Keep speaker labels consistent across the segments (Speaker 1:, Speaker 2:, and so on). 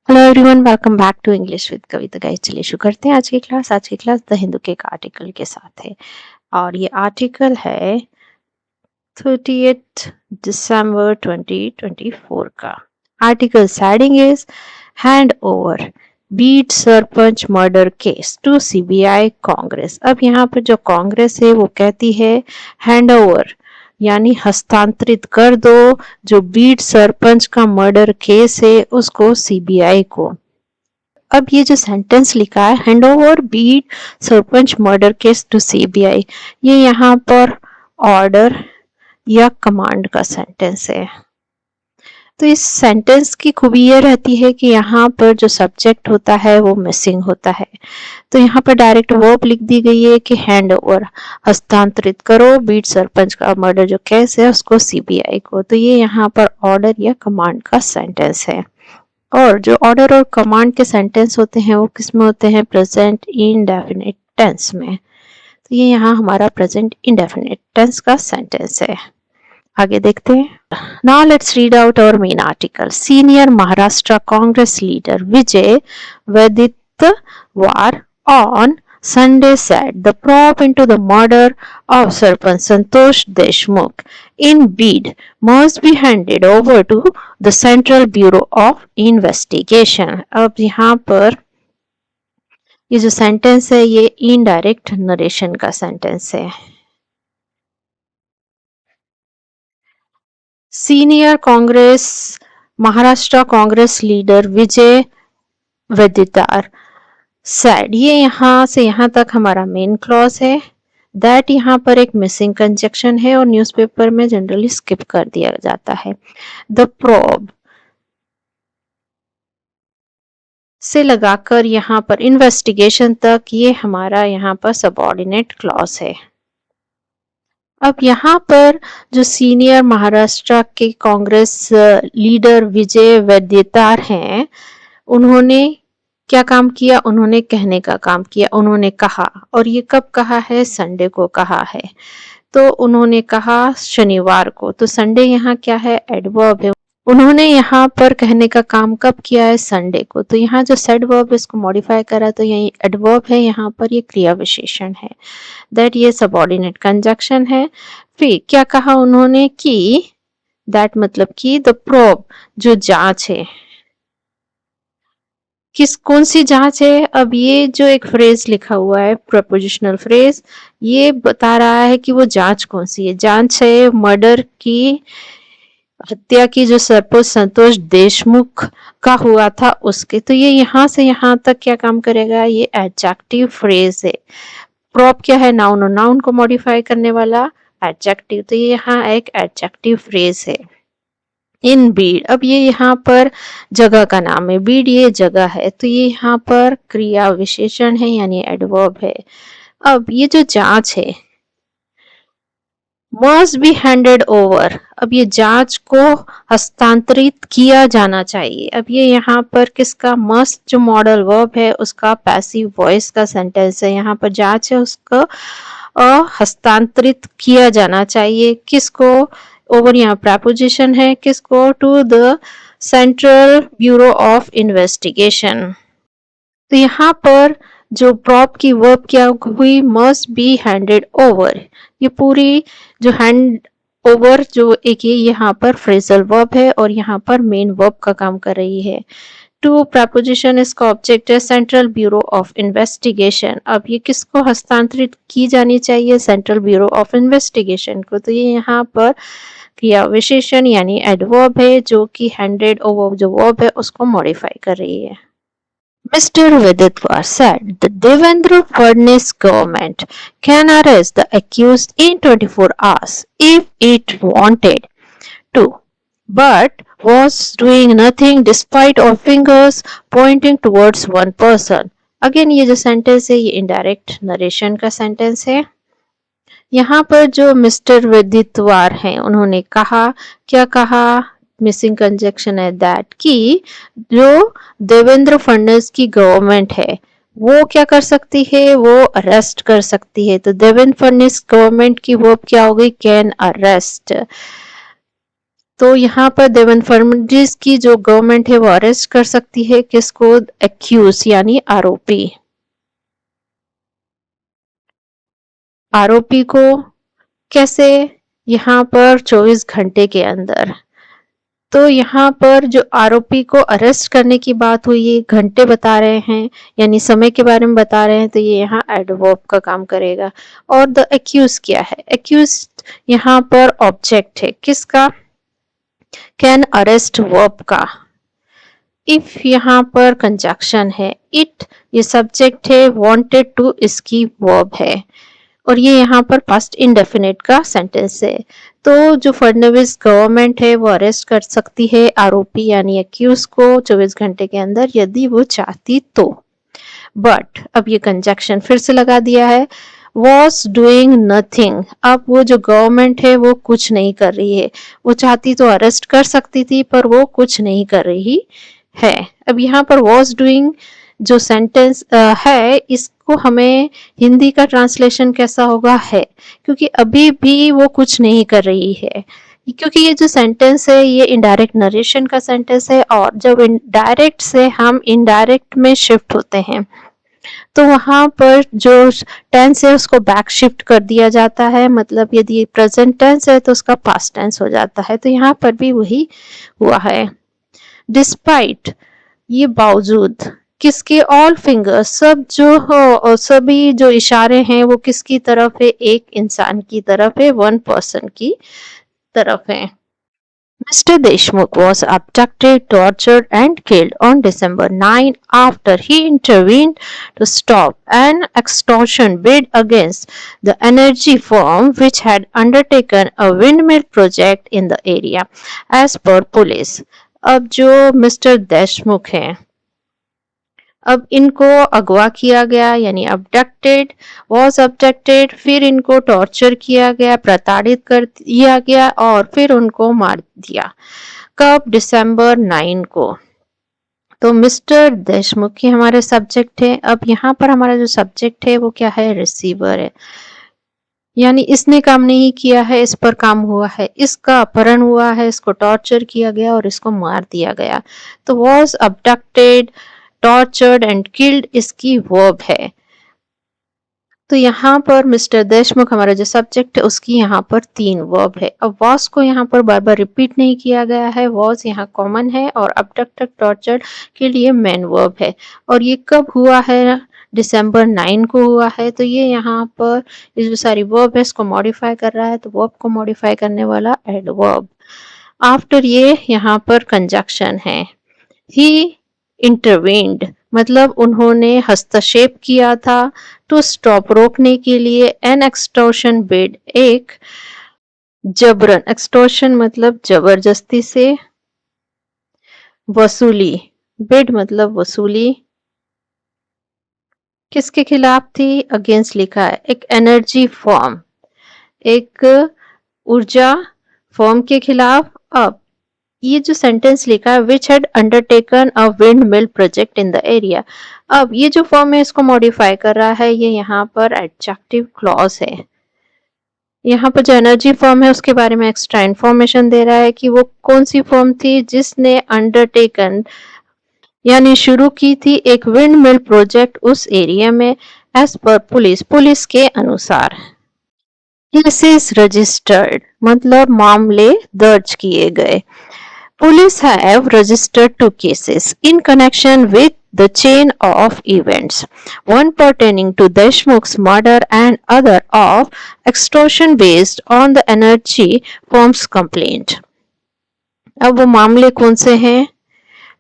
Speaker 1: Hello everyone, welcome back to English with Kavita guys. चलिए शुरू करते हैं आज की क्लास द हिंदू के एक आर्टिकल के साथ है। और ये आर्टिकल है 30th दिसंबर 2024 का। Article heading is hand over Beed sarpanch murder case to CBI Congress. अब यहाँ पर जो कांग्रेस है वो कहती है हैंड ओवर यानी हस्तांतरित कर दो जो बीट सरपंच का मर्डर केस है उसको सीबीआई को। अब ये जो सेंटेंस लिखा है hand over Beed sarpanch murder case to CBI, ये यहाँ पर ऑर्डर या कमांड का सेंटेंस है। तो इस सेंटेंस की खूबी ये रहती है कि यहाँ पर जो सब्जेक्ट होता है वो मिसिंग होता है। तो यहाँ पर डायरेक्ट वर्ब लिख दी गई है कि हैंड ओवर हस्तांतरित करो बीट सरपंच का मर्डर जो केस है उसको सीबीआई को। तो ये यहाँ पर ऑर्डर या कमांड का सेंटेंस है। और जो ऑर्डर और कमांड के सेंटेंस होते हैं वो किस में होते हैं? प्रेजेंट इंडेफिनिट टेंस में। तो ये यहाँ हमारा प्रेजेंट इंडेफिनिट टेंस का सेंटेंस है। आगे देखते हैं। Now let's read out our main article. Senior Maharashtra Congress leader Vijay Wadettiwar on Sunday said the probe into the murder of Sarpanch Santosh Deshmukh in Bid must be handed over to the Central Bureau of Investigation। अब यहाँ पर ये जो sentence है ये indirect narration का sentence है। Senior Congress Maharashtra Congress leader Vijay Wadettiwar sad, ये यहाँ से यहाँ तक हमारा मेन क्लॉज है। दैट यहाँ पर एक मिसिंग कंजक्शन है और न्यूज़पेपर में जनरली स्किप कर दिया जाता है। द प्रोब से लगाकर यहाँ पर इन्वेस्टिगेशन तक ये हमारा यहाँ पर सबऑर्डिनेट क्लॉज है। अब यहाँ पर जो सीनियर महाराष्ट्र के कांग्रेस लीडर विजय वडेट्टीवार हैं, उन्होंने क्या काम किया? उन्होंने कहने का काम किया। उन्होंने कहा, और ये कब कहा है? संडे को कहा है। तो उन्होंने कहा शनिवार को। तो संडे यहाँ क्या है? एडवर्ब है। उन्होंने यहाँ पर कहने का काम कब किया है? संडे को। तो यहाँ जो सेड वर्ब इसको मॉडिफाई करा तो यही एडवर्ब है, यहाँ पर ये क्रिया विशेषण है। दैट ये सबऑर्डिनेट कंजक्शन है। फिर क्या कहा उन्होंने कि दैट मतलब कि द प्रोब जो जांच है, कौन सी जांच है? अब ये जो एक फ्रेज लिखा हुआ है प्रपोजिशनल फ्रेज, ये बता रहा है कि वो जांच कौन सी है। जांच है मर्डर की, हत्या की जो सरपंच संतोष देशमुख का हुआ था उसके। तो ये यहाँ से यहाँ तक क्या काम करेगा? ये एडजेक्टिव फ्रेज है। प्रॉप क्या है? नाउन, और नाउन को मॉडिफाई करने वाला एडजेक्टिव। तो ये यहाँ एक एडजेक्टिव फ्रेज है। इन बीड, अब ये यहाँ पर जगह का नाम है। बीड ये जगह है, तो ये यहाँ पर क्रिया विशेषण है यानी एडवर्ब है। अब ये जो जांच है मस्ट बी हैंडेड ओवर, अब ये जांच को हस्तांतरित किया जाना चाहिए। अब ये यहाँ पर किसका? मस्ट जो मॉडल वर्ब है उसका पैसिव वॉइस का सेंटेंस है। यहाँ पर जांच है उसको हस्तांतरित किया जाना चाहिए। किसको? ओवर यहाँ प्रेपोजिशन है। किसको? To the Central Bureau of Investigation. तो यहाँ पर जो प्रॉप की वर्ब क्या हुई? Must be handed over. ये पूरी जो हैंड ओवर जो एक ये यहाँ पर फ्रेजल वर्ब है और यहाँ पर मेन वर्ब का काम कर रही है। टू प्रपोजिशन, इसका ऑब्जेक्ट है सेंट्रल ब्यूरो ऑफ इन्वेस्टिगेशन। अब ये किसको हस्तांतरित की जानी चाहिए? सेंट्रल ब्यूरो ऑफ इन्वेस्टिगेशन को। तो ये यहाँ पर क्रिया विशेषण यानी एडवर्ब है जो कि हैंडेड ओवर जो वर्ब है उसको मॉडिफाई कर रही है। Mr. Veditwar said the Devendra Fadnis government can arrest the accused in 24 hours if it wanted to, but was doing nothing despite all fingers pointing towards one person. Again ये जो sentence है ये indirect narration का sentence है। यहाँ पर जो mister वेदितवार हैं उन्होंने कहा, क्या कहा? मिसिंग कंजक्शन है दैट, कि जो देवेंद्र फडणवीस की गवर्नमेंट है वो क्या कर सकती है? वो अरेस्ट कर सकती है। तो देवेंद्र फडणवीस गवर्नमेंट की वर्ब क्या हो गई? Can arrest. तो यहाँ पर देवेंद्र फडणवीस की जो गवर्नमेंट है वो अरेस्ट कर सकती है किसको? एक्यूज यानी आरोपी। आरोपी को कैसे? यहाँ पर 24 घंटे के अंदर। तो यहाँ पर जो आरोपी को अरेस्ट करने की बात हुई, ये घंटे बता रहे हैं यानी समय के बारे में बता रहे हैं, तो ये यहाँ एडवर्ब का काम करेगा। और द एक्यूज क्या है? एक्यूज यहाँ पर ऑब्जेक्ट है किसका? कैन अरेस्ट वर्ब का। इफ यहाँ पर कंजक्शन है, इट ये सब्जेक्ट है, वांटेड टू इसकी वर्ब है, और ये यहाँ पर पास्ट इंडेफिनिट का सेंटेंस है। तो जो फडणवीस गवर्नमेंट है वो अरेस्ट कर सकती है आरोपी यानी एक्यूज को 24 घंटे के अंदर यदि वो चाहती तो। बट अब ये कंजक्शन फिर से लगा दिया है, वॉज डूइंग नथिंग। अब वो जो गवर्नमेंट है वो कुछ नहीं कर रही है। वो चाहती तो अरेस्ट कर सकती थी पर वो कुछ नहीं कर रही है। अब यहाँ पर वॉज डूइंग जो सेंटेंस है, इसको हमें हिंदी का ट्रांसलेशन कैसा होगा? है, क्योंकि अभी भी वो कुछ नहीं कर रही है, क्योंकि ये जो सेंटेंस है ये इनडायरेक्ट नरेशन का सेंटेंस है, और जब डायरेक्ट से हम इनडायरेक्ट में शिफ्ट होते हैं तो वहां पर जो टेंस है उसको बैक शिफ्ट कर दिया जाता है। मतलब यदि प्रेजेंट टेंस है तो उसका पास्ट टेंस हो जाता है। तो यहाँ पर भी वही हुआ है। डिस्पाइट ये बावजूद किसके? ऑल फिंगर्स सब जो हो, सभी जो इशारे हैं वो किसकी तरफ है? एक इंसान की तरफ है, वन पर्सन की तरफ है। Mr. Deshmukh was abducted, tortured, and killed on December 9 after he intervened to stop an extortion bid against the energy firm which had undertaken a windmill project in the area, as per police. अब जो mister Deshmukh हैं, अब इनको अगवा किया गया यानी abducted, was abducted, फिर इनको टॉर्चर किया गया, प्रताड़ित कर दिया गया और फिर उनको मार दिया। कब? दिसंबर 9 को। तो मिस्टर देशमुख की हमारे सब्जेक्ट है। अब यहाँ पर हमारा जो सब्जेक्ट है वो क्या है? रिसीवर है, यानी इसने काम नहीं किया है, इस पर काम हुआ है, इसका अपहरण हुआ है, इसको टॉर्चर किया गया और इसको मार दिया गया। तो was abducted, tortured and killed इसकी वर्ब है। तो यहाँ पर मिस्टर देशमुख हमारा जो सब्जेक्ट है उसकी यहाँ पर 3 वर्ब है। अब वॉज को यहाँ पर बार बार रिपीट नहीं किया गया है, वॉज यहाँ कॉमन है और अबडक्टेड टॉर्चर्ड के लिए मेन वर्ब है। और ये कब हुआ है? दिसंबर 9 को हुआ है। तो ये यहाँ पर ये जो सारी वर्ब है इसको मॉडिफाई कर रहा है, तो वर्ब को मॉडिफाई करने वाला एडवर्ब। आफ्टर ये यहाँ पर कंजक्शन है, ही इंटरवेंड मतलब उन्होंने हस्तक्षेप किया था, टू स्टॉप रोकने के लिए, एन एक्सटॉर्शन बिड एक जबरन, एक्सटॉर्शन मतलब जबरदस्ती से, वसूली, बिड मतलब वसूली, किसके खिलाफ थी? अगेंस्ट लिखा है, एक एनर्जी फॉर्म, एक ऊर्जा फॉर्म के खिलाफ। अब ये जो सेंटेंस लिखा है which had undertaken a wind mill project in the area, अब ये जो फॉर्म है इसको मॉडिफाई कर रहा है, ये यहाँ पर एडजेक्टिव क्लॉज है। यहाँ पर जो एनर्जी फॉर्म है उसके बारे में एक्स्ट्रा इंफॉर्मेशन दे रहा है कि वो कौन सी फॉर्म थी जिसने अंडरटेकन यानी शुरू की थी एक विंड मिल प्रोजेक्ट उस एरिया में, एज पर पुलिस, पुलिस के अनुसार। केसेस रजिस्टर्ड मतलब मामले दर्ज किए गए। Police have registered 2 cases in connection with the chain of events, one pertaining to Deshmukh's murder and other of extortion based on the energy firm's complaint. अब वो मामले कौन से हैं?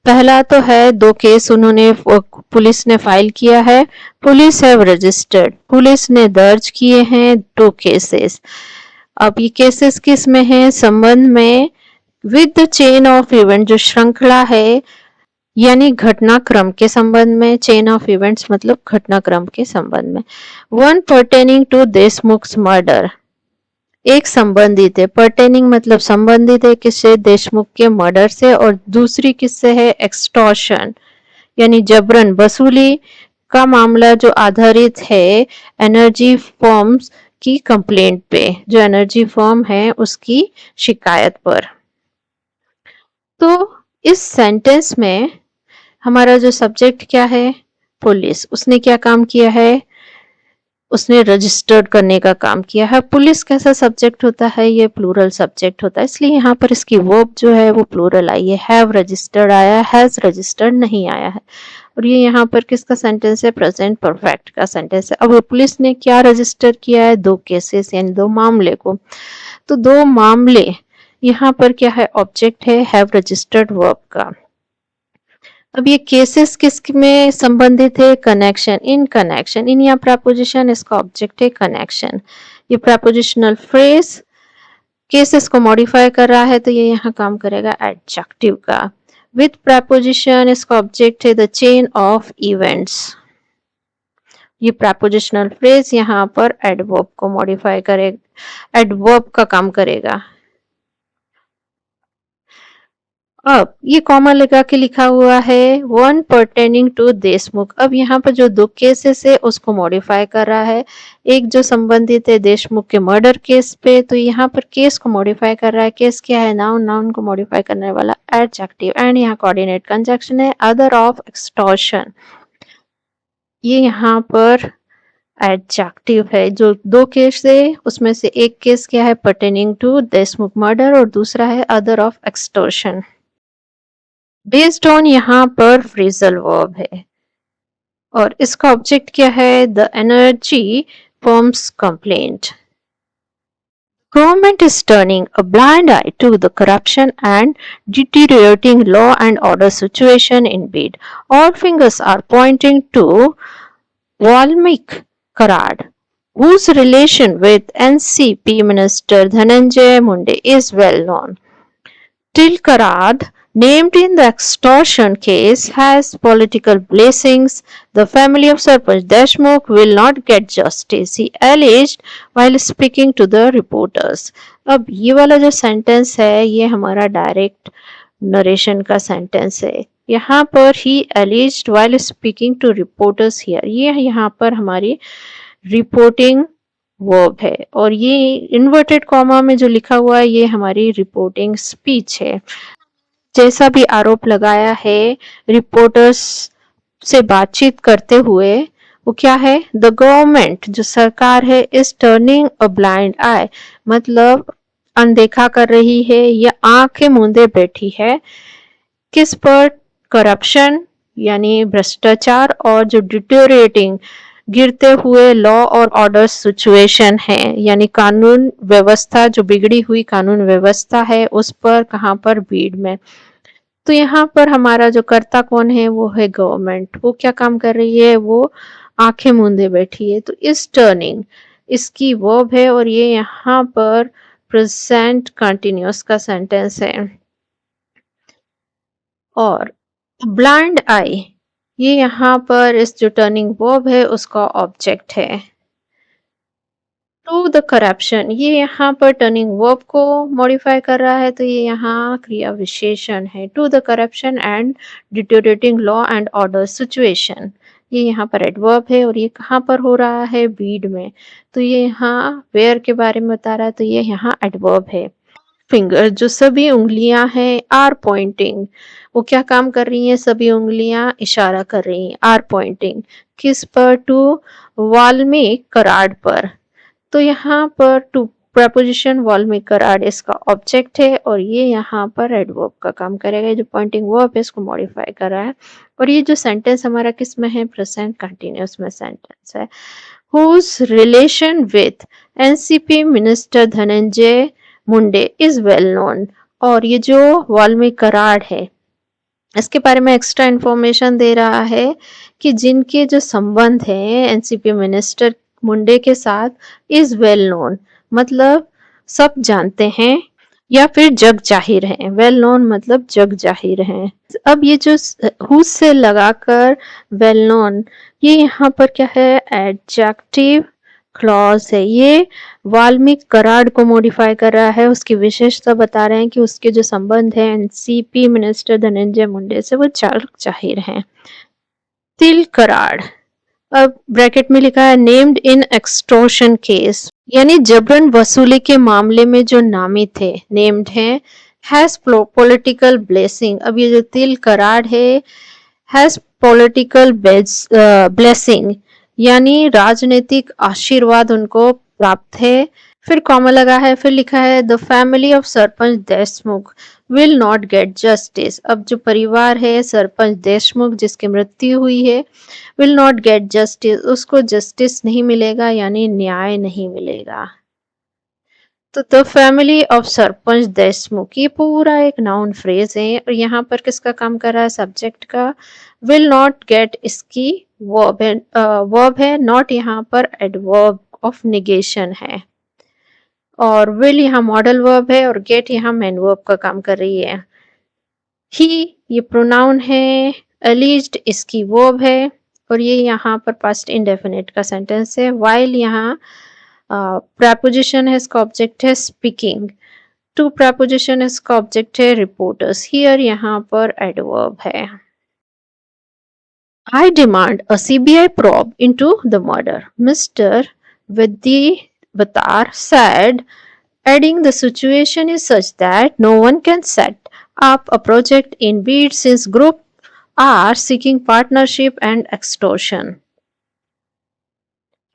Speaker 1: पहला तो है 2 केस उन्होंने पुलिस ने फाइल किया है, पुलिस हैव रजिस्टर्ड पुलिस ने दर्ज किए हैं 2 केसेस। अब ये केसेस किस में है? संबंध में with the chain of event जो श्रृंखला है यानी घटनाक्रम के संबंध में, चेन ऑफ इवेंट्स मतलब घटनाक्रम के संबंध में। वन पर्टेनिंग टू देशमुख्स मर्डर एक संबंधित है, पर्टेनिंग मतलब संबंधित है किससे? देशमुख के मर्डर से, और दूसरी किससे है? एक्सटॉर्शन यानी जबरन वसूली का मामला जो आधारित है एनर्जी फर्म्स की कंप्लेंट पे, जो एनर्जी फर्म है उसकी शिकायत पर। तो इस सेंटेंस में हमारा जो सब्जेक्ट क्या है, पुलिस। उसने क्या काम किया है, उसने रजिस्टर्ड करने का काम किया है। पुलिस कैसा सब्जेक्ट होता है, ये प्लूरल सब्जेक्ट होता है, इसलिए यहाँ पर इसकी वर्ब जो है वो प्लूरल आई है। हैव रजिस्टर्ड आया, हैज रजिस्टर्ड नहीं आया है। और ये यहाँ पर किसका सेंटेंस है, प्रेजेंट परफेक्ट का सेंटेंस है। अब पुलिस ने क्या रजिस्टर किया है, दो केसेस यानी दो मामले को। तो दो मामले, यहाँ पर क्या है, ऑब्जेक्ट है हैव रजिस्टर्ड वर्ब का। अब ये केसेस किस में संबंधित है, कनेक्शन, इन कनेक्शन, इन या प्रपोजिशन, इसका ऑब्जेक्ट है कनेक्शन। ये प्रपोजिशनल फ्रेज केसेस को मॉडिफाई कर रहा है, तो ये यहाँ काम करेगा एडजेक्टिव का। विथ प्रपोजिशन इसका ऑब्जेक्ट है द चेन ऑफ इवेंट्स। ये प्रपोजिशनल फ्रेज यहाँ पर एडवर्ब को मॉडिफाई करेगा, एडवर्ब का काम करेगा। अब ये कॉमा लगा के लिखा हुआ है वन पर्टेनिंग टू देशमुख। अब यहाँ पर जो दो केसेस है उसको मॉडिफाई कर रहा है, एक जो संबंधित है देशमुख के मर्डर केस पे, तो यहाँ पर केस को मॉडिफाई कर रहा है। केस क्या है, नाउन, नाउन को मॉडिफाई करने वाला एडजेक्टिव। एंड यहाँ कोऑर्डिनेट कंजंक्शन है अदर ऑफ एक्सटॉर्शन, ये यहाँ पर एडजेक्टिव है। जो दो केस है उसमें से एक केस क्या है, पर्टेनिंग टू देशमुख मर्डर, और दूसरा है other of extortion. Based on यहाँ पर फ्रेजल वर्ब है और इसका ऑब्जेक्ट क्या है, the energy forms complaint. Government is turning a blind eye to the corruption and deteriorating law and order situation in bid. All fingers are pointing to Valmik Karad, whose relation with NCP Minister Dhananjay Munde is well known. Till Karad, named in the extortion case, has political blessings. The family of Sarpanch Deshmukh will not get justice, he alleged while speaking to the reporters. अब ये वाला जो sentence है ये हमारा direct narration का sentence है। यहाँ पर ही alleged while speaking to reporters here, ये यहाँ पर हमारी रिपोर्टिंग वर्ब है और ये इन्वर्टेड कॉमा में जो लिखा हुआ है ये हमारी रिपोर्टिंग स्पीच है। जैसा भी आरोप लगाया है रिपोर्टर्स से बातचीत करते हुए, वो क्या है, द गवर्नमेंट जो सरकार है इज टर्निंग अ ब्लाइंड आई, मतलब अनदेखा कर रही है या आंखें मूंदे बैठी है किस पर, करप्शन यानी भ्रष्टाचार, और जो डिटोरेटिंग गिरते हुए लॉ और ऑर्डर सिचुएशन है यानी कानून व्यवस्था, जो बिगड़ी हुई कानून व्यवस्था है उस पर, कहां पर, भीड़ में। तो यहाँ पर हमारा जो कर्ता कौन है, वो है गवर्नमेंट। वो क्या काम कर रही है, वो आंखें मूंदे बैठी है। तो इस टर्निंग इसकी वर्ब है और ये यहाँ पर प्रेजेंट कंटिन्यूअस का सेंटेंस है। और ब्लाइंड आई, ये यहाँ पर इस जो टर्निंग वर्ब है उसका ऑब्जेक्ट है। टू द करप्शन, ये यहाँ पर टर्निंग वर्ब को मॉडिफाई कर रहा है, तो ये यहाँ क्रिया विशेषण है। To the corruption and deteriorating law and order situation, ये यहाँ पर एडवर्ब है और ये कहाँ पर हो रहा है, बीड में। तो ये यहाँ वेयर के बारे में बता रहा है, तो ये यहाँ एडवर्ब है। फिंगर, जो सभी उंगलियां हैं, आर पॉइंटिंग, वो क्या काम कर रही हैं, सभी उंगलियां इशारा कर रही हैं, आर पॉइंटिंग किस पर, टू वाल्मीकि कराड पर। तो यहाँ पर टू प्रपोजिशन वाल्मीकि कराड इसका ऑब्जेक्ट है और ये यहाँ पर एडवर्ब का काम करेगा। जो पॉइंटिंग वर्ब है इसको मॉडिफाई कर रहा है और ये जो सेंटेंस हमारा किस में है, प्रेजेंट कंटिन्यूअस में सेंटेंस है। whose relation with NCP minister Dhananjay Munde is well known, और ये जो वाल्मीकि कराड है इसके बारे में एक्स्ट्रा इंफॉर्मेशन दे रहा है कि जिनके जो संबंध है एनसीपी मिनिस्टर मुंडे के साथ इज वेल नोन, मतलब सब जानते हैं या फिर जग जाहिर है। वेल नोन मतलब जग जाहिर है। अब ये जो हु से लगाकर वेल नोन, ये यहाँ पर क्या है, एडजेक्टिव क्लॉज है। ये वाल्मीकि कराड को मॉडिफाई कर रहा है, उसकी विशेषता बता रहे हैं कि उसके जो संबंध है एनसीपी मिनिस्टर धनंजय मुंडे से वो जग जाहिर है। तिल कराड, अब ब्रैकेट में लिखा है नेम्ड इन एक्सटॉर्शन केस, यानी जबरन वसूली के मामले में जो नामित थे, नेम्ड है, हैज पॉलिटिकल ब्लेसिंग, अब ये जो तिल करार है, हैज पॉलिटिकल ब्लेसिंग यानी राजनीतिक आशीर्वाद उनको प्राप्त है। फिर कॉमा लगा है, फिर लिखा है the family of sarpanch Deshmukh will not gate justice, अब जो परिवार है सरपंच देशमुख जिसकी मृत्यु हुई है, विल नॉट गेट जस्टिस, उसको जस्टिस नहीं मिलेगा यानी न्याय नहीं मिलेगा। तो the family of sarpanch Deshmukh ये पूरा एक नाउन फ्रेज है और यहाँ पर किसका काम कर रहा है, सब्जेक्ट का। विल नॉट गेट इसकी वर्ब है, नॉट यहाँ पर एडवर्ब ऑफ निगेशन है, और विल यहाँ मॉडल वर्ब है और गेट यहाँ मेन वर्ब का काम कर रही है। ही ये प्रोनाउन है, एलिज्ड इसकी वर्ब है, और ये यहाँ पर पास्ट इंडेफिनिट का सेंटेंस है। वाइल यहाँ preposition है, इसका ऑब्जेक्ट है स्पीकिंग। टू preposition इसका ऑब्जेक्ट है रिपोर्टर्स। हियर यहाँ पर एडवर्ब है। I demand a CBI probe into the murder, Mr. Vidyavattar said, adding the situation is such that no one can set up a project in Beed since group are seeking partnership and extortion.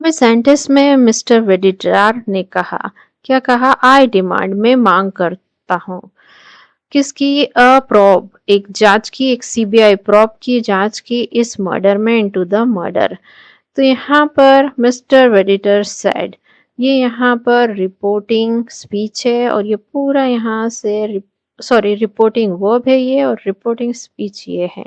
Speaker 1: में sentence में mister वेडिटार ने कहा, क्या कहा, आई demand में मांग करता हूँ, किसकी, अ प्रोब एक जांच की, एक सीबीआई प्रोब की जांच की इस मर्डर में, इनटू द मर्डर। तो यहाँ पर मिस्टर वेडिटर सेड, ये यहाँ पर रिपोर्टिंग स्पीच है और ये पूरा यहाँ से रिपोर्टिंग वर्ब है ये और रिपोर्टिंग स्पीच ये है,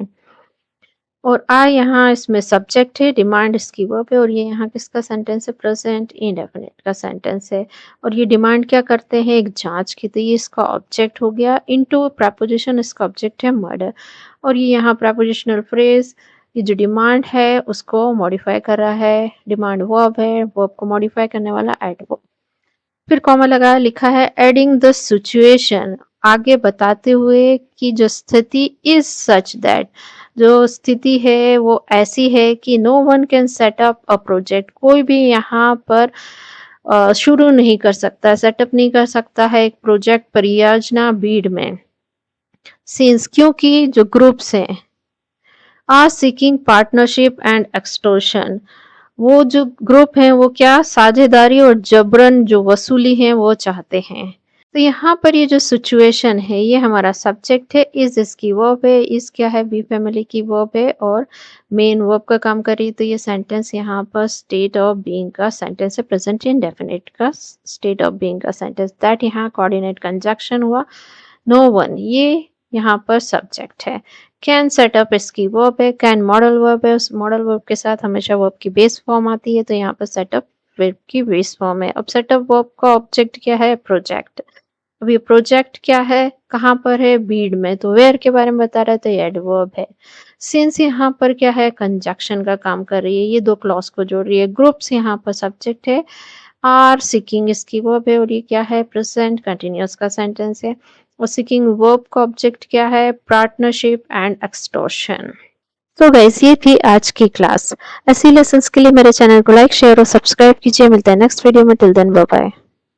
Speaker 1: और आई यहाँ इसमें सब्जेक्ट है, डिमांड इसकी वर्ब है, और ये यहाँ किसका सेंटेंस है, प्रेजेंट इंडेफिनिट का सेंटेंस है। और ये डिमांड क्या करते हैं, एक जांच की, तो ये इसका ऑब्जेक्ट हो गया। इनटू प्रपोजिशन इसका ऑब्जेक्ट है मर्डर, और ये यहाँ प्रपोजिशनल फ्रेज, ये जो डिमांड है उसको मॉडिफाई कर रहा है, डिमांड वर्ब है, वर्ब को मॉडिफाई करने वाला एडवर्ब। फिर कॉमा लगा, लिखा है एडिंग द सिचुएशन, आगे बताते हुए कि जो स्थिति इज सच दैट, जो स्थिति है वो ऐसी है कि no one can set up a project, कोई भी यहाँ पर शुरू नहीं कर सकता, सेटअप नहीं कर सकता है एक प्रोजेक्ट, परियोजना बीड में। सिंस क्योंकि जो ग्रुप्स हैं, are seeking partnership and extortion, वो जो ग्रुप है वो क्या, साझेदारी और जबरन जो वसूली है वो चाहते हैं। तो यहाँ पर ये जो सिचुएशन है ये हमारा सब्जेक्ट है, इज इसकी वर्ब है, इज क्या है, बी फैमिली की वर्ब है और मेन वर्ब का काम कर रही है। तो ये सेंटेंस यहाँ पर स्टेट ऑफ बीइंग का सेंटेंस है, प्रेजेंट इंडेफिनिट का स्टेट ऑफ बीइंग का सेंटेंस। दैट यहाँ कोऑर्डिनेट कंजंक्शन हुआ। नो वन ये यहाँ पर सब्जेक्ट है। कैन सेटअप इसकी वर्ब है, कैन मॉडल वर्ब है, उस मॉडल वर्ब के साथ हमेशा वर्ब की बेस फॉर्म आती है, तो यहाँ पर सेटअप वर्ब की बेस फॉर्म है। अब सेटअप वर्ब का ऑब्जेक्ट क्या है, प्रोजेक्ट। अब ये प्रोजेक्ट क्या है, कहाँ पर है, बीड में, तो वेयर के बारे में बता रहा है, तो ये एडवर्ब है। सिंस यहाँ पर क्या है, कंजक्शन का काम कर रही है, ये दो क्लॉज को जोड़ रही है। ग्रुप्स यहाँ पर सब्जेक्ट है, आर सीकिंग इसकी वर्ब है और ये क्या है, प्रेजेंट कंटिन्यूअस का सेंटेंस है। और सीकिंग वर्ब का ऑब्जेक्ट क्या है, पार्टनरशिप एंड एक्सटॉर्शन। तो गाइस ये थी आज की क्लास। ऐसी लेसन्स के लिए मेरे चैनल को लाइक, शेयर और सब्सक्राइब कीजिए। मिलते हैं नेक्स्ट वीडियो में, टिल देन बाय बाय।